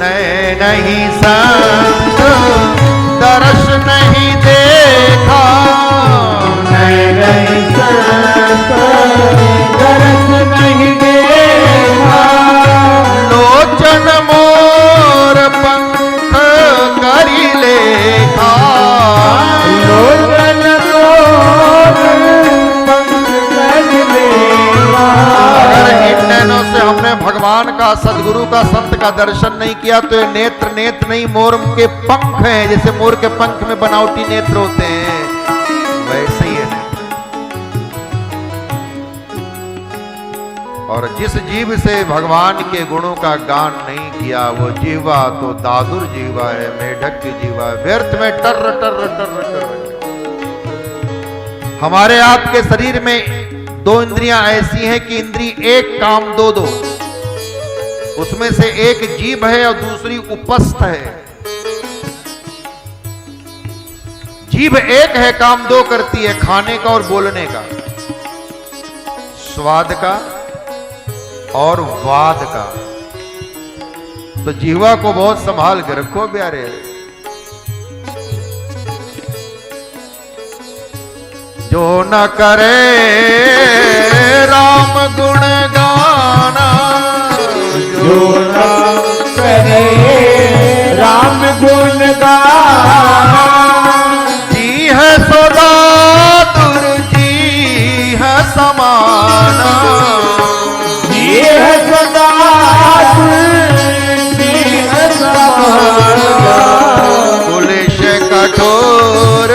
नए नहीं संत दर्श नहीं देखा, नए नहीं संत दर्श नहीं देखा, लोचन मोर पंख करी लेखा, लोचन मोर पंख करी लेखा। अगर इन नैनों से हमने भगवान का, सदगुरु का, संत का दर्शन नहीं किया तो ये नेत्र नेत्र नहीं, मोर के पंख हैं। जैसे मोर के पंख में बनावटी नेत्र होते हैं, वैसे ही है। और जिस जीव से भगवान के गुणों का गान नहीं किया, वो जीवा तो दादुर जीवा है, मेढक की जीवा है, व्यर्थ में टर टर टर टर। हमारे आपके शरीर में दो इंद्रियां ऐसी हैं कि इंद्री एक काम दो दो, उसमें से एक जीभ है और दूसरी उपस्थ है। जीभ एक है, काम दो करती है, खाने का और बोलने का, स्वाद का और वाद का। तो जीवा को बहुत संभाल के रखो प्यारे। जो न करे राम गुण गाना, जो न करे राम गुण गाना, जी है सदा दुर्जी है समाना, जी है सदा दुर्जी है समाना, पुलिस कठोर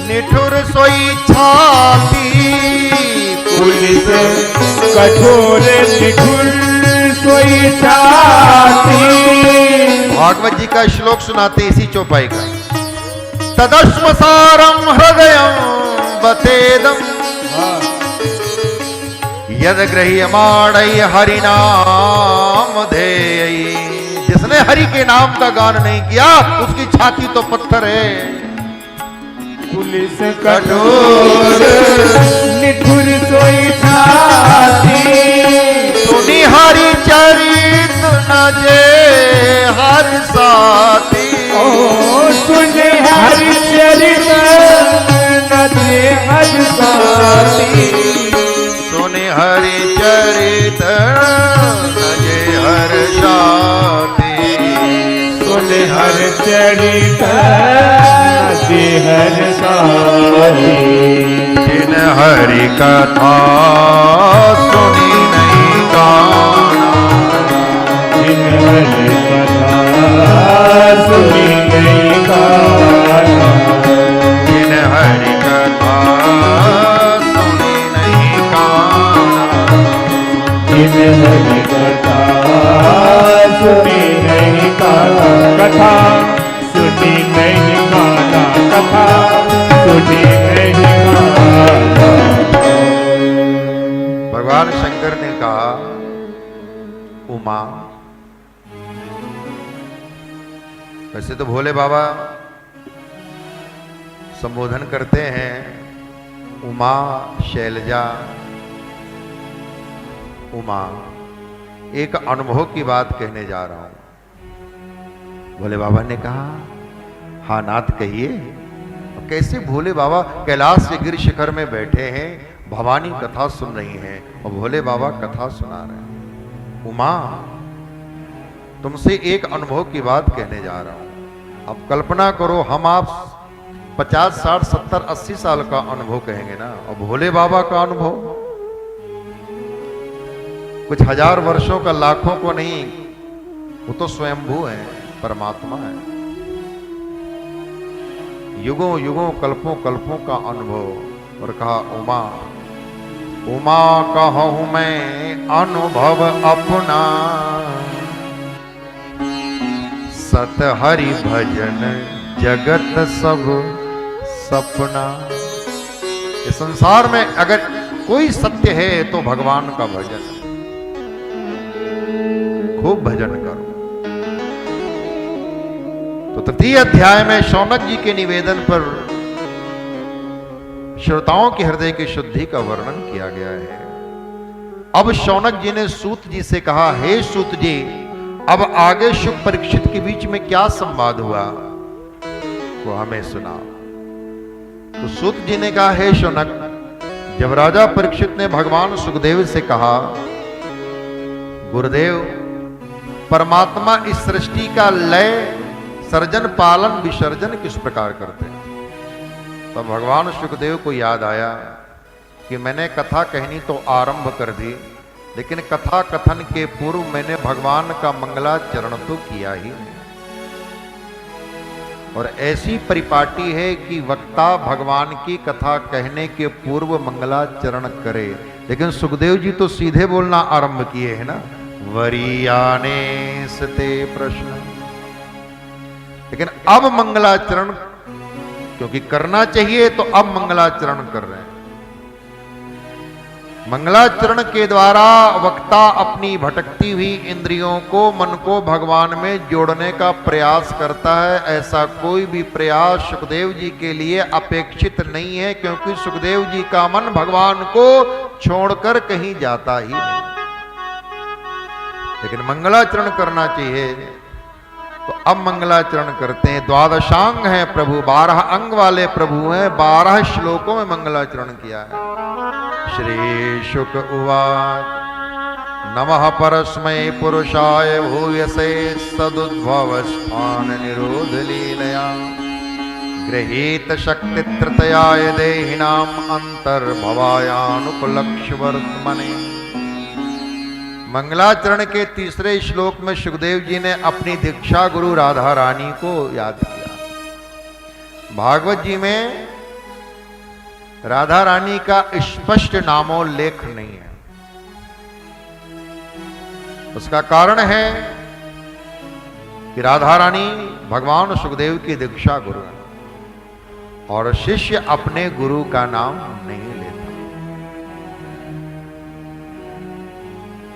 निठुर सोई छाती, पुलिस कठोर निठुर सोई छाती। भागवत जी का श्लोक सुनाते इसी चौपाई का। तदश्मसारम हृदयम बतेदम यद गृह्यमाणै हरि नाम धेयि। जिसने हरि के नाम का गान नहीं किया उसकी छाती तो पत्थर है। पुलिस कठोर निठुर सोई छाती, सुनी हरि चरित न जे हर साथी, ओ सुने हरि चरित न जे हर साथी, सुनी हरि चरित न जे हर साथी, सुने हरि चरित न जे हर साथी। जिन हरि कथा सुनी नहीं गाना, जिन हरि कथा सुनी नहीं गाना, जिन हरि कथा सुनी नहीं गाना, जिन हरि कथा सुनी नहीं गाना, कथा सुनी नहीं गाना, कथा सुनी नहीं गाना। भगवान शंकर ने कहा, उमा, वैसे तो भोले बाबा संबोधन करते हैं उमा, शैलजा, उमा। एक अनुभव की बात कहने जा रहा हूं। भोले बाबा ने कहा, हाँ नाथ कहिए। कैसे भोले बाबा कैलाश के गिर शिखर में बैठे हैं, भवानी कथा सुन रही हैं और भोले बाबा कथा सुना रहे हैं। उमा, तुमसे एक अनुभव की बात कहने जा रहा हूं। अब कल्पना करो, हम आप 50, 60, 70, 80 साल का अनुभव कहेंगे ना, और भोले बाबा का अनुभव कुछ हजार वर्षों का, लाखों को नहीं, वो तो स्वयंभू है, परमात्मा है। युगों युगों, कल्पों कल्पों का अनुभव। और कहा, उमा, उमा कहूं मैं अनुभव अपना, सत हरि भजन जगत सब सपना। इस संसार में अगर कोई सत्य है तो भगवान का भजन। खूब भजन करो। तो तृतीय अध्याय में शौनक जी के निवेदन पर श्रोताओं के हृदय की शुद्धि का वर्णन किया गया है। अब शौनक जी ने सूत जी से कहा, हे सूत जी, अब आगे शुक परीक्षित के बीच में क्या संवाद हुआ वो हमें सुना। तो सूत जी ने कहा, हे शौनक, जब राजा परीक्षित ने भगवान सुखदेव से कहा, गुरुदेव, परमात्मा इस सृष्टि का लय, सर्जन, पालन, विसर्जन किस प्रकार करते हैं, तो भगवान सुखदेव को याद आया कि मैंने कथा कहनी तो आरंभ कर दी, लेकिन कथा कथन के पूर्व मैंने भगवान का मंगलाचरण तो किया ही नहीं। और ऐसी परिपाटी है कि वक्ता भगवान की कथा कहने के पूर्व मंगलाचरण करे, लेकिन सुखदेव जी तो सीधे बोलना आरंभ किए हैं ना, वरीयाने सते प्रश्न। लेकिन अब मंगलाचरण क्योंकि करना चाहिए तो अब मंगलाचरण कर रहे हैं। मंगलाचरण के द्वारा वक्ता अपनी भटकती हुई इंद्रियों को, मन को भगवान में जोड़ने का प्रयास करता है। ऐसा कोई भी प्रयास सुखदेव जी के लिए अपेक्षित नहीं है, क्योंकि सुखदेव जी का मन भगवान को छोड़कर कहीं जाता ही नहीं। लेकिन मंगलाचरण करना चाहिए, तो अब मंगलाचरण करते हैं। द्वादशांग है प्रभु, 12 अंग वाले प्रभु हैं, 12 श्लोकों में मंगलाचरण किया है। श्री शुक उवाच, नमः परस्मै पुरुषाय भूयसे सदुद्भव स्थान निरोध लीलया गृहीत शक्ति तृतयाय देहिनाम अंतर्भवायानुपलक्ष्य वर्तमने। मंगलाचरण के तीसरे श्लोक में सुखदेव जी ने अपनी दीक्षा गुरु राधा रानी को याद किया। भागवत जी में राधा रानी का स्पष्ट नामोल्लेख नहीं है। उसका कारण है कि राधा रानी भगवान सुखदेव की दीक्षा गुरु है और शिष्य अपने गुरु का नाम नहीं लेता।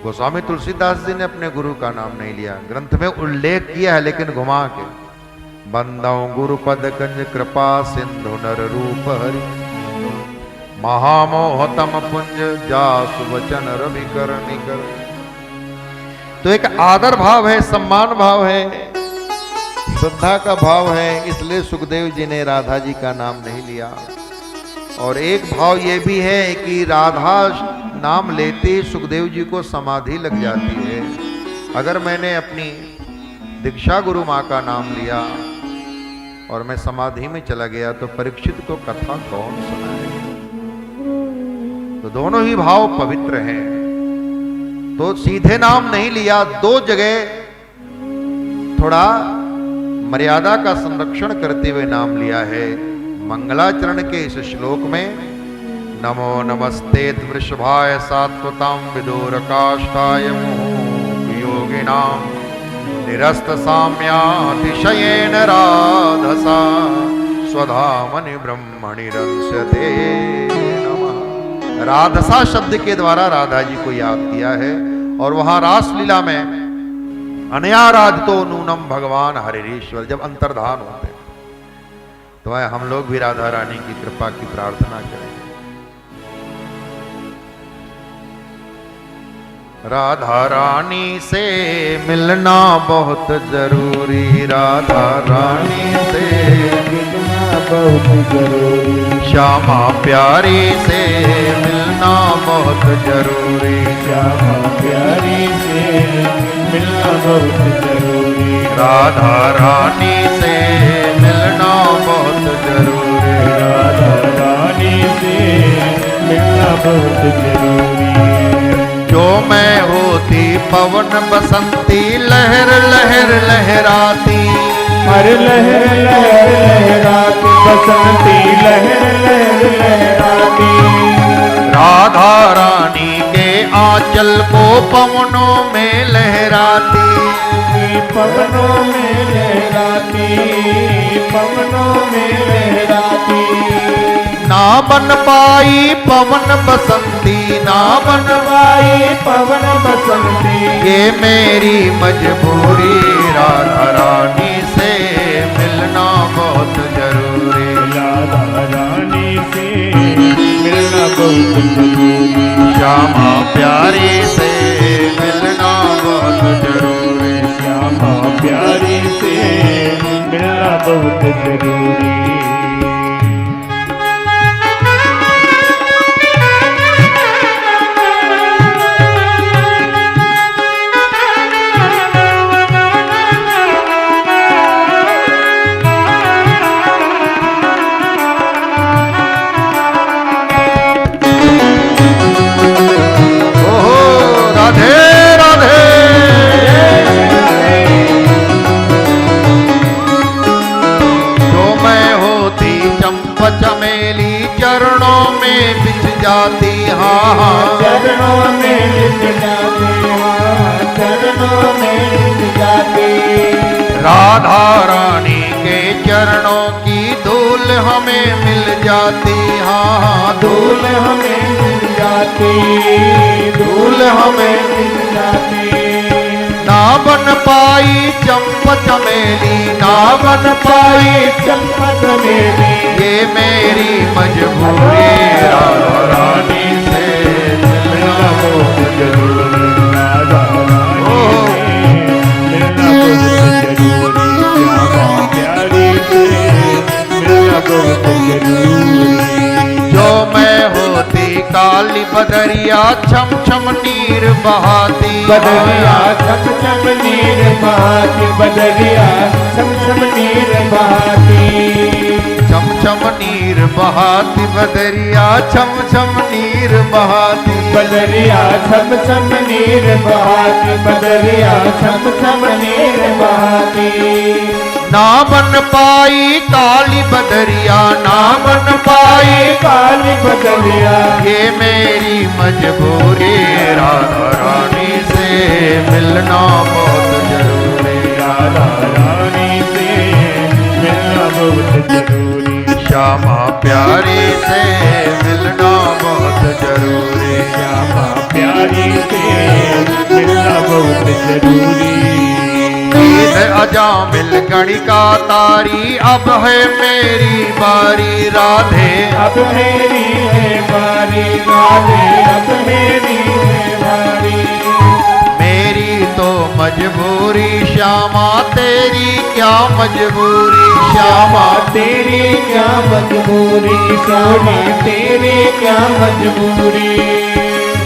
गोस्वामी तुलसीदास जी ने अपने गुरु का नाम नहीं लिया, ग्रंथ में उल्लेख किया है लेकिन घुमा के, बंदौ गुरु पद कंज कृपा सिंधु नर रूप हरि महामोहतम पुंज जासु वचन रवि कर निकर। तो एक आदर भाव है, सम्मान भाव है, श्रद्धा का भाव है, इसलिए सुखदेव जी ने राधा जी का नाम नहीं लिया। और एक भाव ये भी है कि राधा नाम लेते सुखदेव जी को समाधि लग जाती है। अगर मैंने अपनी दीक्षा गुरु माँ का नाम लिया और मैं समाधि में चला गया तो परीक्षित को कथा कौन सुनाएगा। तो दोनों ही भाव पवित्र हैं। तो सीधे नाम नहीं लिया, दो जगह थोड़ा मर्यादा का संरक्षण करते हुए नाम लिया है। मंगलाचरण के इस श्लोक में नमो नमस्ते वृषभाय सात्वतां विदुर काष्ठाय योगिनां निरस्त साम्यातिशयेन राधसा स्वधामनि ब्रह्मणि रंस्यते नमः। राधसा शब्द के द्वारा राधा जी को याद किया है। और वहां रासलीला में अनयाराधितो नूनम भगवान हरिश्वर जब अंतर्धान होते हैं, तो आए हम लोग भी राधा रानी की कृपा की प्रार्थना करें। राधा रानी से मिलना बहुत जरूरी, राधा रानी से मिलना बहुत जरूरी, श्यामा प्यारी से मिलना बहुत जरूरी, श्यामा प्यारी से मिलना बहुत जरूरी, राधा रानी से मिलना बहुत जरूरी, राधा रानी से मिलना बहुत जरूरी। जो मैं होती पवन बसंती लहर लहर लहराती, हर लहर लहर लहराती, बसंती लहर लहर लहराती, राधा रानी के आंचल को पवनों में लहराती, पवनों में लहराती, पवनों में लहराती। ना बन पाई पवन बसंती, ना बन पाई पवन बसंती, ये मेरी मजबूरी, राधा रानी से मिलना बहुत जरूरी, राधा रानी से मिलना बहुत जरूरी, श्यामा प्यारी से मिलना बहुत जरूरी, से मिलना बहुत जरूरी। चमेली चरणों में बिछ जाती, हाँ चरणों में बिछ जाती, हाँ चरणों में बिछ जाती। राधा रानी के चरणों की धूल हमें मिल जाती, हाँ धूल हमें मिल जाती, धूल हमें मिल जाती। ना बन पाई चंपा चमेली, ना बन पाई चंपा चमेली, ये मेरी मजबूरी, राधा रानी से मिलना बहुत जरूरी। राधा रानी से मिलना बहुत जरूरी। श्यामा प्यारी से मिलना बहुत जरूरी। जो मैं होती काली बदरिया छम छम नीर बहाती, बदरिया छम छम नीर बहाती, बदरिया छम छम नीर बहाती। छम छम नीर बहाती बदरिया छम छम नीर बहाती, बदरिया छम छम नीर बहाती, बदरिया छम छम नीर बहाती। ना बन पाई काली बदरिया, ना बन पाई काली बदरिया, ये मेरी मजबूरी, राधा रानी से मिलना बहुत जरूरी, राधा रानी से मिलना बहुत जरूरी। श्यामा प्यारी से मिलना बहुत जरूरी, श्यामा प्यारी से मिलना बहुत जरूरी। ईद अजामिल गणिका तारी, अब है मेरी बारी राधे, अब मेरी है बारी राधे, अब मेरी है बारी। मेरी तो मजबूरी श्यामा, तेरी क्या मजबूरी श्यामा, तेरी क्या मजबूरी श्यामा, तेरी क्या मजबूरी।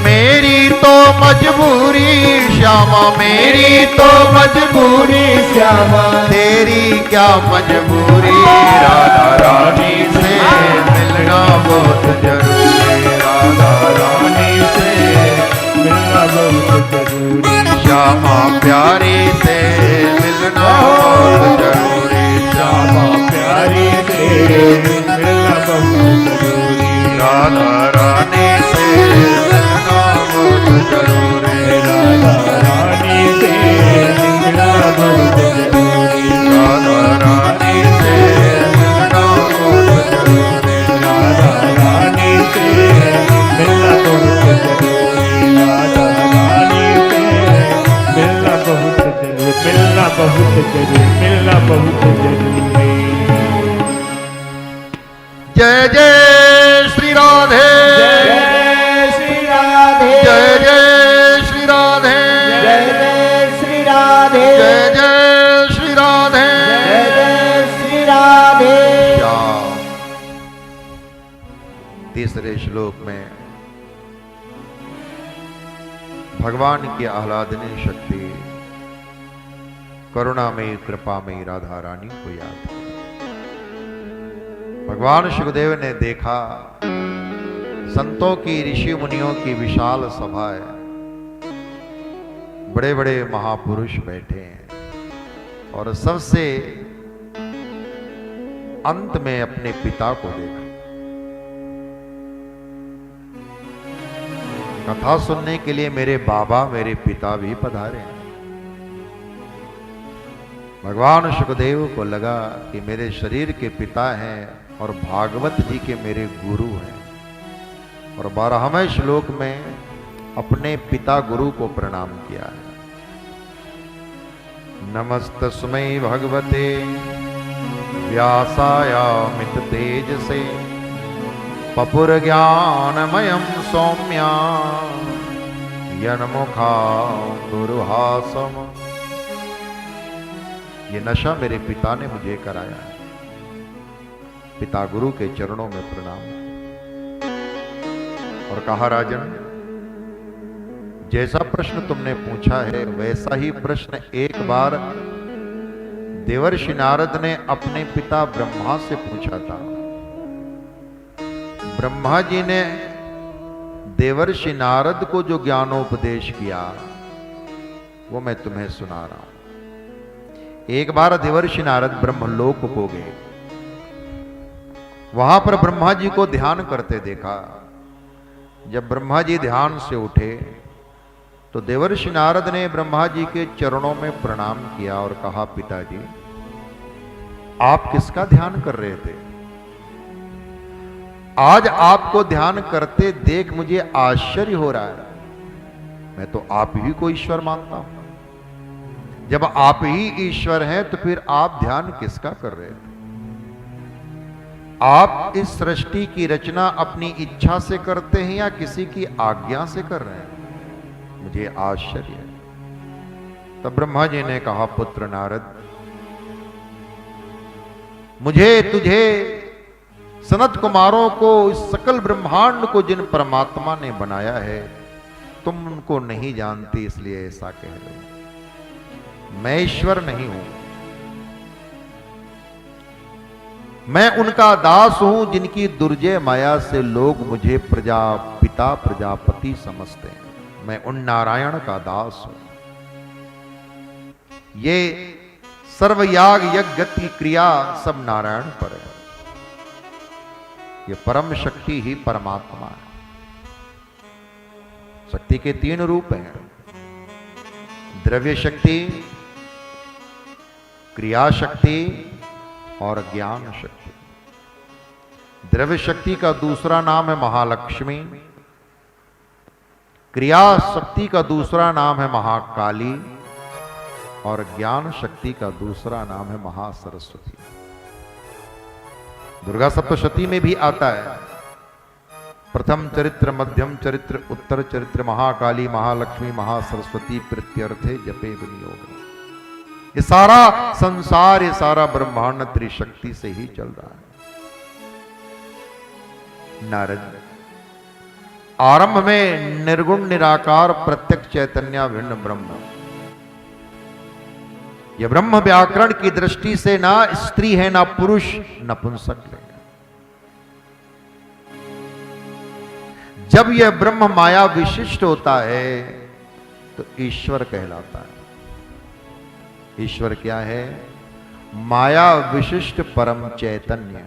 मेरी तो मजबूरी श्यामा, मेरी तो मजबूरी श्यामा, तेरी क्या मजबूरी, राधा रानी से मिलना बहुत जरूरी, राधा रानी से मिलना बहुत जरूरी। श्यामा प्यारी से मिलना बहुत जरूरी, श्यामा प्यारी से मिलना बहुत जरूरी। राधा रानी से मिलना बहुत जरूरी, राधा रानी से मिलना बहुत जरूरी। राधा रानी से मिलना बहुत जरूरी, राधा रानी से मिलना बहुत जरूरी। राधा रानी से मिलना बहुत जरूरी, मिलना बहुत जरूरी, मिलना बहुत जरूरी। जय जय श्री राधे, जय श्री राधे, जय जय श्री राधे, जय जय श्री राधे, जय जय श्री राधे, जय जय श्री राधे। श्याम। तीसरे श्लोक में भगवान की आह्लादनीय शक्ति करुणामयी कृपामयी राधा रानी को याद है। भगवान शिवदेव ने देखा संतों की ऋषि मुनियों की विशाल सभा है, बड़े बड़े महापुरुष बैठे हैं और सबसे अंत में अपने पिता को देखा। कथा सुनने के लिए मेरे बाबा मेरे पिता भी पधारे हैं। भगवान सुखदेव को लगा कि मेरे शरीर के पिता हैं और भागवत जी के मेरे गुरु हैं, और 12वें श्लोक में अपने पिता गुरु को प्रणाम किया है। नमस्तस्मै भगवते व्यासायामित तेज से पपुर ज्ञानमयं सौम्या यन्मुखा गुरुहासम। ये नशा मेरे पिता ने मुझे कराया है। पिता गुरु के चरणों में प्रणाम। और कहा, राजन, जैसा प्रश्न तुमने पूछा है वैसा ही प्रश्न एक बार देवर्षि नारद ने अपने पिता ब्रह्मा से पूछा था। ब्रह्मा जी ने देवर्षि नारद को जो ज्ञानोपदेश किया वो मैं तुम्हें सुना रहा हूं। एक बार देवर्षि नारद ब्रह्मलोक को गए। वहां पर ब्रह्मा जी को ध्यान करते देखा। जब ब्रह्मा जी ध्यान से उठे तो देवर्षि नारद ने ब्रह्मा जी के चरणों में प्रणाम किया और कहा, पिताजी, आप किसका ध्यान कर रहे थे? आज आपको ध्यान करते देख मुझे आश्चर्य हो रहा है। मैं तो आप ही को ईश्वर मानता हूं। जब आप ही ईश्वर हैं तो फिर आप ध्यान किसका कर रहे थे? आप इस सृष्टि की रचना अपनी इच्छा से करते हैं या किसी की आज्ञा से कर रहे हैं? मुझे आश्चर्य है। तब ब्रह्मा जी ने कहा, पुत्र नारद, मुझे तुझे सनत कुमारों को, इस सकल ब्रह्मांड को जिन परमात्मा ने बनाया है तुम उनको नहीं जानती, इसलिए ऐसा कह रहे हो। मैं ईश्वर नहीं हूं, मैं उनका दास हूं जिनकी दुर्जय माया से लोग मुझे प्रजापिता प्रजापति समझते हैं। मैं उन नारायण का दास हूं। ये सर्वयाग यज्ञ की क्रिया सब नारायण पर है। ये परम शक्ति ही परमात्मा है। शक्ति के 3 रूप हैं, द्रव्य शक्ति, क्रिया शक्ति और ज्ञान शक्ति। द्रव्य शक्ति का दूसरा नाम है महालक्ष्मी, क्रिया शक्ति का दूसरा नाम है महाकाली और ज्ञान शक्ति का दूसरा नाम है महासरस्वती। दुर्गा सप्तशती में भी आता है, प्रथम चरित्र, मध्यम चरित्र, उत्तर चरित्र, महाकाली, महालक्ष्मी, महासरस्वती प्रीत्यर्थे जपे विनियोग। ये सारा संसार, ये सारा ब्रह्मांड त्रिशक्ति से ही चल रहा है। नारद, आरंभ में निर्गुण निराकार प्रत्यक्ष चैतन्य भिन्न ब्रह्म। यह ब्रह्म व्याकरण की दृष्टि से ना स्त्री है, ना पुरुष, नपुंसक है। जब यह ब्रह्म माया विशिष्ट होता है तो ईश्वर कहलाता है। ईश्वर क्या है? माया विशिष्ट परम चैतन्य।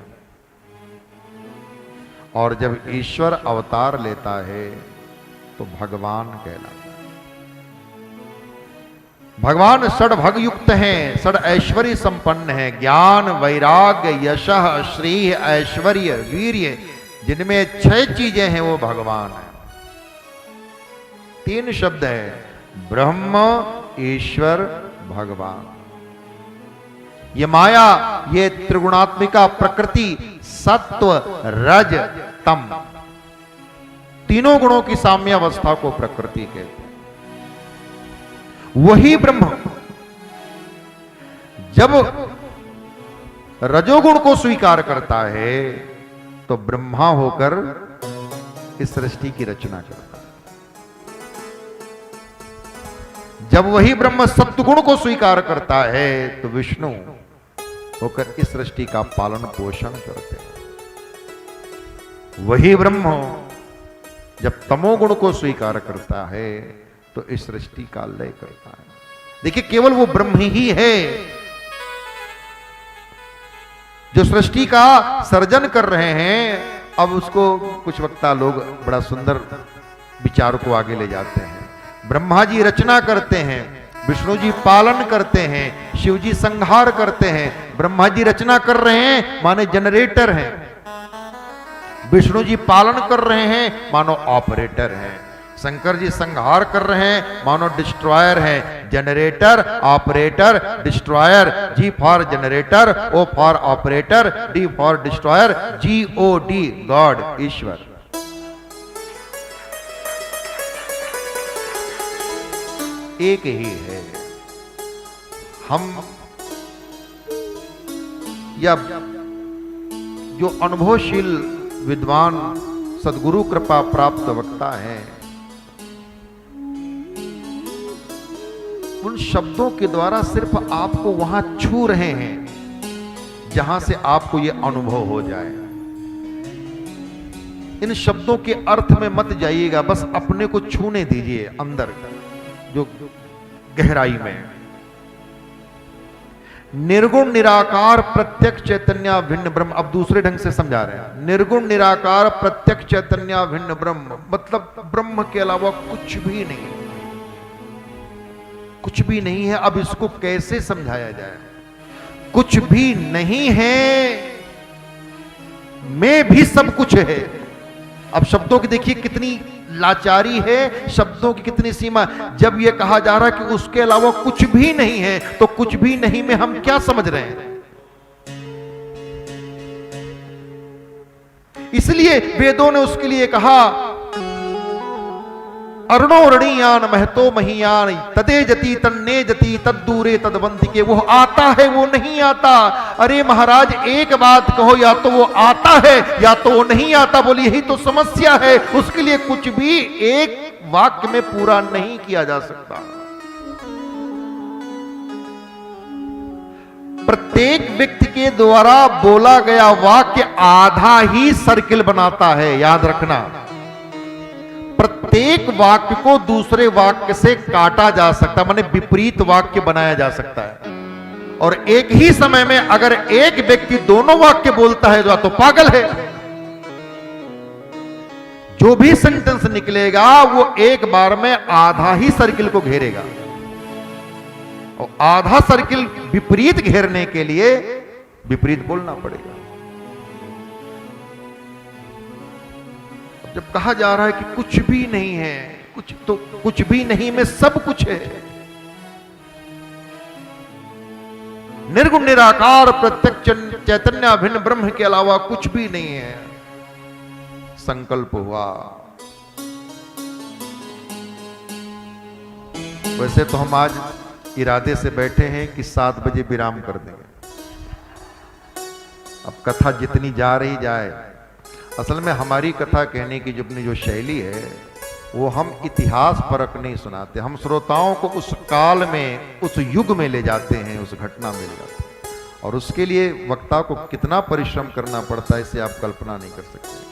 और जब ईश्वर अवतार लेता है तो भगवान कहलाता है। भगवान षड्भग युक्त हैं, षड ऐश्वर्य संपन्न हैं, ज्ञान, वैराग्य, यशः, श्री, ऐश्वर्य, वीर्य, जिनमें 6 चीजें हैं वो भगवान है। 3 शब्द है, ब्रह्म, ईश्वर, भगवान। ये माया, ये त्रिगुणात्मिका प्रकृति, सत्व, रज, तम, तीनों गुणों की साम्य अवस्था को प्रकृति कहते हैं। वही ब्रह्म जब रजोगुण को स्वीकार करता है तो ब्रह्मा होकर इस सृष्टि की रचना करता है। जब वही ब्रह्म सत्वगुण को स्वीकार करता है तो विष्णु होकर इस सृष्टि का पालन पोषण करते हैं। वही ब्रह्म जब तमोगुण को स्वीकार करता है तो इस सृष्टि का लय करता है। देखिए, केवल वो ब्रह्म ही है जो सृष्टि का सर्जन कर रहे हैं। अब उसको कुछ वक्ता लोग बड़ा सुंदर विचार को आगे ले जाते हैं। ब्रह्मा जी रचना करते हैं, विष्णु जी पालन करते हैं, शिव जी संहार करते हैं। ब्रह्मा जी रचना कर रहे हैं माने जनरेटर हैं, विष्णु जी पालन कर रहे हैं मानो ऑपरेटर हैं, शंकर जी संहार कर रहे हैं मानो डिस्ट्रॉयर हैं। Generator, operator, destroyer. G for generator, O for operator, D for destroyer, GOD, God, ईश्वर। एक ही है। हम या जो अनुभवशील विद्वान सद्गुरु कृपा प्राप्त वक्ता हैं, उन शब्दों के द्वारा सिर्फ आपको वहां छू रहे हैं जहां से आपको यह अनुभव हो जाए। इन शब्दों के अर्थ में मत जाइएगा, बस अपने को छूने दीजिए अंदर जो गहराई में। निर्गुण निराकार प्रत्यक्ष चैतन्य भिन्न ब्रह्म, अब दूसरे ढंग से समझा रहे हैं। निर्गुण निराकार प्रत्यक्ष चैतन्य भिन्न ब्रह्म मतलब ब्रह्म के अलावा कुछ भी नहीं, कुछ भी नहीं है। अब इसको कैसे समझाया जाए? कुछ भी नहीं है में भी सब कुछ है। अब शब्दों की देखिए कितनी लाचारी है, शब्दों की कितनी सीमा। जब यह कहा जा रहा है कि उसके अलावा कुछ भी नहीं है, तो कुछ भी नहीं में हम क्या समझ रहे हैं? इसलिए वेदों ने उसके लिए कहा अरुणोरणीयान महतो महीयान तदे जति तन्ने जति तद्दूरे तदबंधी के। वो आता है, वो नहीं आता। अरे महाराज एक बात कहो, या तो वो आता है या तो वो नहीं आता। बोली यही तो समस्या है। उसके लिए कुछ भी एक वाक्य में पूरा नहीं किया जा सकता। प्रत्येक व्यक्ति के द्वारा बोला गया वाक्य आधा ही सर्किल बनाता है, याद रखना। प्रत्येक वाक्य को दूसरे वाक्य से काटा जा सकता है, माने विपरीत वाक्य बनाया जा सकता है। और एक ही समय में अगर एक व्यक्ति दोनों वाक्य बोलता है तो पागल है। जो भी सेंटेंस निकलेगा वो एक बार में आधा ही सर्किल को घेरेगा, और आधा सर्किल विपरीत घेरने के लिए विपरीत बोलना पड़ेगा। जब कहा जा रहा है कि कुछ भी नहीं है, कुछ तो कुछ भी नहीं में सब कुछ है। निर्गुण निराकार प्रत्यक्ष चैतन्य अभिन्न ब्रह्म के अलावा कुछ भी नहीं है। संकल्प हुआ। वैसे तो हम आज इरादे से बैठे हैं कि 7 बजे विराम कर देंगे। अब कथा जितनी जा रही जाए। असल में हमारी कथा कहने की जो अपनी जो शैली है वो हम इतिहास परक नहीं सुनाते, हम श्रोताओं को उस काल में, उस युग में ले जाते हैं, उस घटना में ले जाते हैं। और उसके लिए वक्ता को कितना परिश्रम करना पड़ता है इसे आप कल्पना नहीं कर सकते।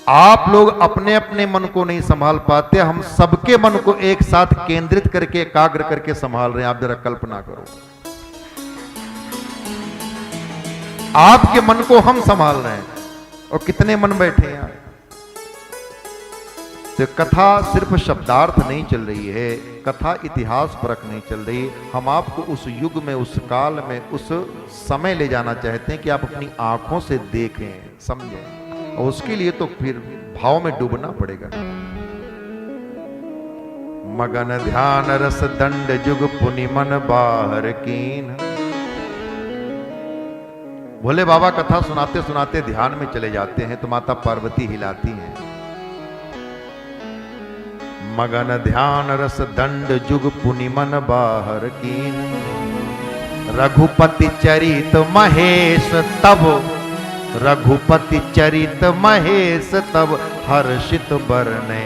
आप लोग अपने अपने मन को नहीं संभाल पाते, हम सबके मन को एक साथ केंद्रित करके एकाग्र करके संभाल रहे हैं। आप जरा कल्पना करो, आपके मन को हम संभाल रहे हैं और कितने मन बैठे हैं। तो कथा सिर्फ शब्दार्थ नहीं चल रही है, कथा इतिहास परक नहीं चल रही। हम आपको उस युग में, उस काल में, उस समय ले जाना चाहते हैं कि आप अपनी आंखों से देखें, समझें। और उसके लिए तो फिर भाव में डूबना पड़ेगा। मगन ध्यान रस दंड जुग पुनि मन बाहर कीन। भोले बाबा कथा सुनाते सुनाते ध्यान में चले जाते हैं तो माता पार्वती हिलाती हैं। मगन ध्यान रस दंड जुग पुनि मन बाहर कीन। रघुपति चरित महेश तब, रघुपति चरित महेश तब हर्षित बरने